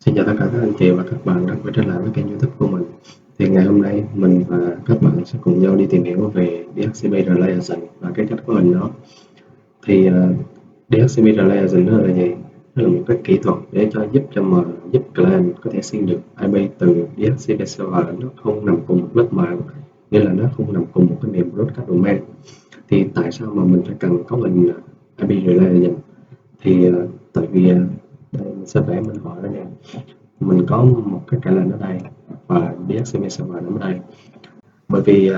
Xin chào tất cả các anh chị và các bạn đã quay trở lại với kênh YouTube của mình. Thì ngày hôm nay mình và các bạn sẽ cùng nhau đi tìm hiểu về DHCP Relay và cái cách của nó. Thì DHCP Relay nó là gì? Nó là một cái kỹ thuật để giúp client có thể xin được IP từ DHCP server. Nó không nằm cùng một lớp mạng, nghĩa là nó không nằm cùng một cái nền broadcast domain. Thì tại sao mà mình phải cần có hình IP Relay? Thì tại vì đây mình sẽ vẽ minh họa đó nha. Mình có một cái calendar ở đây và DHCP server nằm ở đây. Bởi vì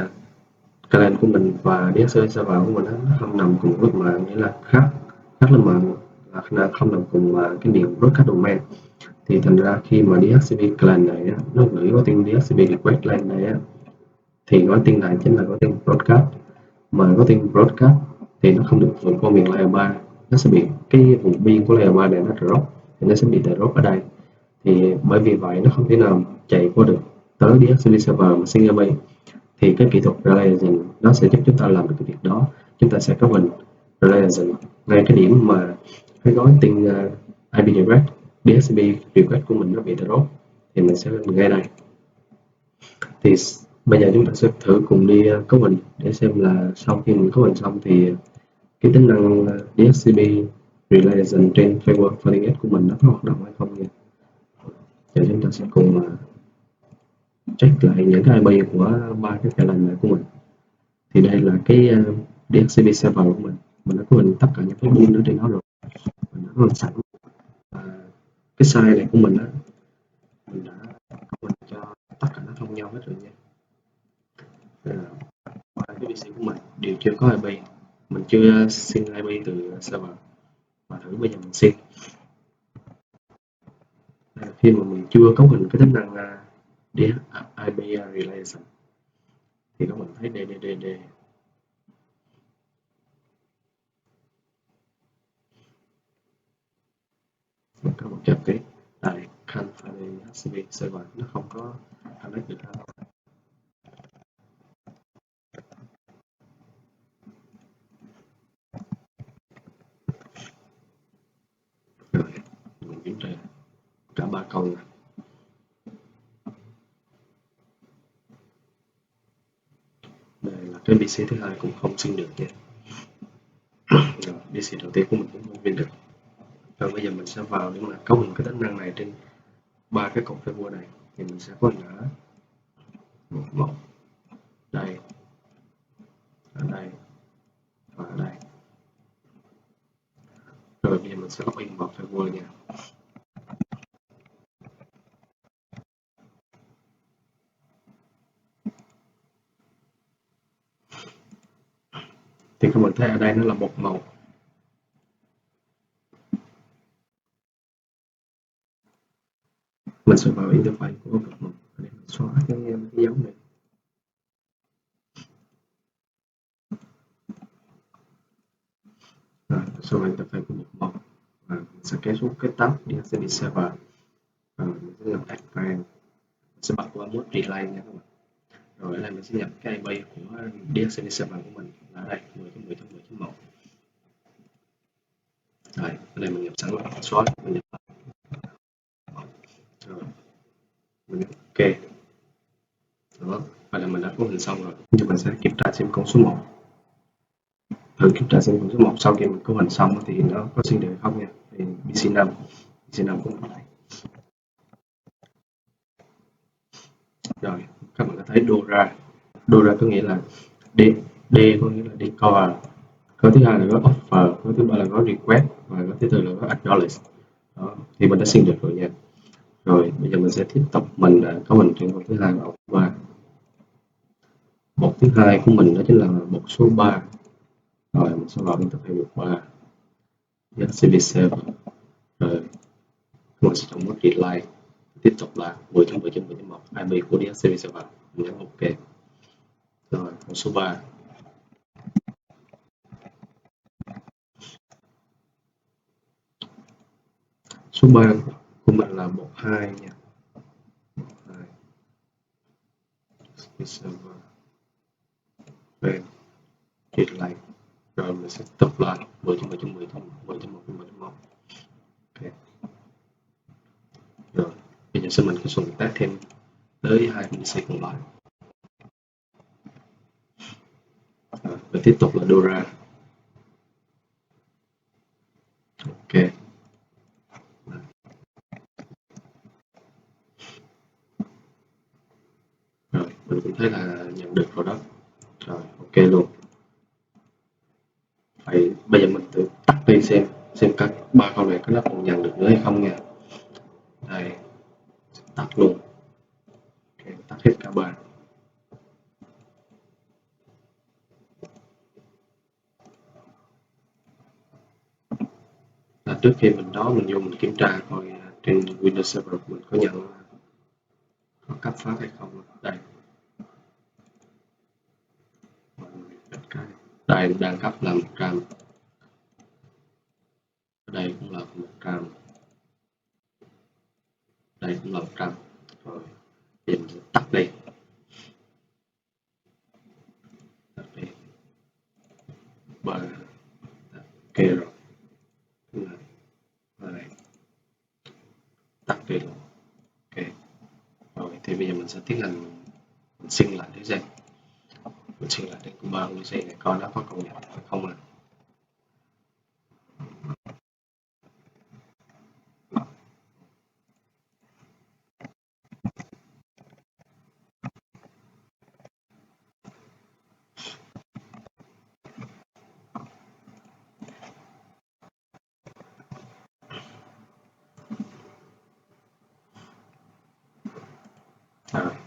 calendar của mình và DHCP server của mình nó không nằm cùng lúc mạng, nghĩa là khác khác lớp mạng, là không nằm cùng cái điện broadcast domain. Thì thành ra khi mà DHCP calendar này nó gửi gói tin DHCP request lên này thì gói tin này chính là gói tin broadcast, mà gói tin broadcast thì nó không được vượt qua miền layer 3, nó sẽ bị cái vùng biên của layer 3 này nó drop, thì nó sẽ bị drop ở đây. Thì bởi vì vậy nó không thể nào chạy qua được tới DHCP server mà xin IP. Thì cái kỹ thuật Relay Agent nó sẽ giúp chúng ta làm được cái việc đó. Chúng ta sẽ có hình Relay Agent ngay cái điểm mà cái gói tin IP direct DHCP request của mình nó bị drop, thì mình sẽ lên ngay đây. Thì bây giờ chúng ta sẽ thử cùng đi cấu hình để xem là sau khi mình cấu hình xong thì cái tính năng DHCP Relay Agent trên framework FortiGate của mình nó có hoạt động hay không nha. Giờ chúng ta sẽ cùng check lại những cái IP của ba cái calendar của mình. Thì đây là cái DHCP server của mình đã có hình tất cả những cái pin ở trên đó rồi, mình đã có hình sẵn. Cái size này của mình mình đã có hình cho tất cả nó thông nhau hết rồi nha. Ba cái PC của mình đều chưa có IP, mình chưa xin IP từ server, và thử bây giờ mình xin. Khi mà mình chưa cấu hình cái tính năng IP relation thì các bạn thấy DDDD các bạn chọn cái tại Canfare HCP server nó không có connect được đâu. Rồi mình kiểm tra cả ba câu này. Đây là cái PC thứ hai cũng không xin được nha. Rồi, PC đầu tiên của mình cũng không xin được. Rồi bây giờ mình sẽ vào để mà cấu hình cái tính năng này trên ba cái cột firewall này. Thì mình sẽ có hình ở một đây, ở đây và ở đây. Rồi bây giờ mình sẽ login vào firewall nha. Thì các bạn thấy ở đây nó là một màu. Mình sẽ vào interface của cột một để mình xóa cái dấu này. Rồi, sau này interface của một màu và mình sẽ kéo xuống cái tab DHCP server. Rồi mình sẽ nhập advanced, mình sẽ bật qua mode relay nha các bạn. Rồi ở đây mình sẽ nhập cái IP của DHCP server của mình là ở đây 10.10.10.1. Rồi ở đây mình nhập sẵn rồi, xóa mình nhập rồi mình nhập ok. Đó, vậy là mình đã cấu hình xong rồi. Giờ mình sẽ kiểm tra xem con số 1. Thử kiểm tra xem con số 1 sau khi mình cấu hình xong thì nó có xin được hay không nha. Thì BC5 của mình đây. Rồi các bạn có thấy đô ra có nghĩa là D có nghĩa là decode, có thứ hai là gói offer, có thứ ba là gói request và có thứ tư là gói acknowledge. Đó, thì mình đã xin được rồi nha. Rồi bây giờ mình sẽ tiếp tục mình có mình trên một thứ hai và ba. Một thứ hai của mình đó chính là một số 3. Rồi mình sẽ vào interface mục 3 DHCP server. Rồi mình sẽ chọn mode relay, tiếp tục là 10.10.10.1 IP của DHCP server, mình nhấn ok. Rồi một số 3. Số 3 của mình là 12 nha. 12 server bên relay. Rồi mình sẽ tập lại 10.10.10.1. Ok. Rồi giờ sẽ mình có xuồng tác thêm tới hai VDC còn lại. Và tiếp tục là Dora. Ok. Rồi, mình cũng thấy là nhận được rồi đó. Rồi, ok luôn. Vậy bây giờ mình thử tắt đi xem các ba con này có nó còn nhận được nữa hay không nha. Đây, tắt luôn. Ok, tắt hết cả ba. Là trước khi mình đó mình vô mình kiểm tra coi trên Windows Server mình có nhận có cấp phát hay không. Đây, đây đang cấp là 100, đây cũng là 100, đây cũng là 100. Rồi, bây giờ mình tắt đi. Tắt đi. Ba, ok rồi. Đây, tắt đi luôn. Ok. Rồi thì bây giờ mình sẽ tiến hành mình xin lại để xem. Mình xin lại để của ba UC này coi nó có công nhận hay không ạ.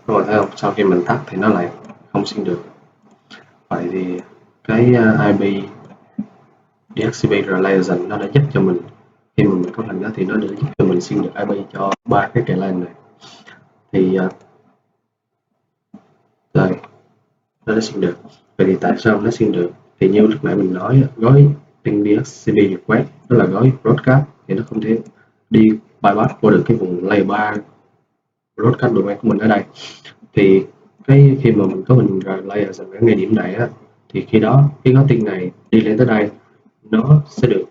Các bạn thấy không? Sau khi mình tắt thì nó lại không xin được. Vậy thì cái IP Deactivate Relation nó đã giúp cho mình khi mà mình có hình đó thì nó đã giúp cho mình xin được IP cho ba cái client này. Thì đây, nó đã xin được. Vậy thì tại sao nó xin được? Thì như lúc nãy mình nói gói trên DHCP request đó là gói broadcast thì nó không thể đi bypass qua được cái vùng layer 3 broadcast domain của mình ở đây. Thì cái khi mà mình có hình layer ở ngay điểm này á, thì khi đó cái gói tin này đi lên tới đây nó sẽ được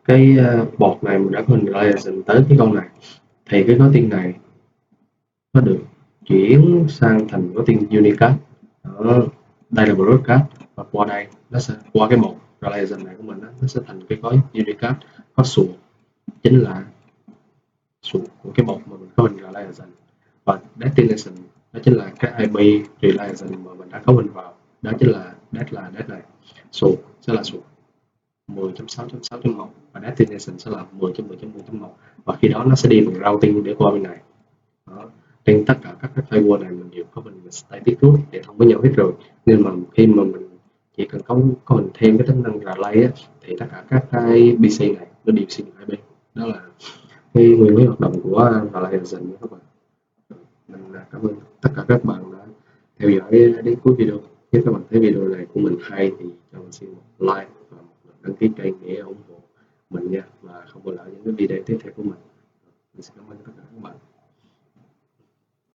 cái bột này mình đã có hình layer tới cái con này thì cái gói tin này nó được chuyển sang thành gói tin unicast. Đó, đây là broadcast và qua đây nó sẽ qua cái bột layer này của mình đó, nó sẽ thành cái gói unicast có xuồng chính là xuồng của cái bột mà mình có hình layer và destination đó chính là cái IP relation mà mình đã cấu hình vào, đó chính là dead này, xuồng sẽ là xuồng 10.6.6.1 và destination sẽ là 10.10.10.1 và khi đó nó sẽ đi bằng routing để qua bên này. Đó. Trên tất cả các cái firewall này mình đều có mình static root hệ thống với nhau hết rồi, nên mà khi mà mình chỉ cần có mình thêm cái tính năng relay á, thì tất cả các cái PC này nó đều xin IP. Đó là cái nguyên lý hoạt động của relation các bạn. Mình cảm ơn tất cả các bạn đã theo dõi đến cuối video. Nếu các bạn thấy video này của mình hay thì cho mình xin một like và một đăng ký kênh để ủng hộ mình nha, và không bỏ lỡ những cái video tiếp theo của mình. Mình xin cảm ơn tất cả các bạn.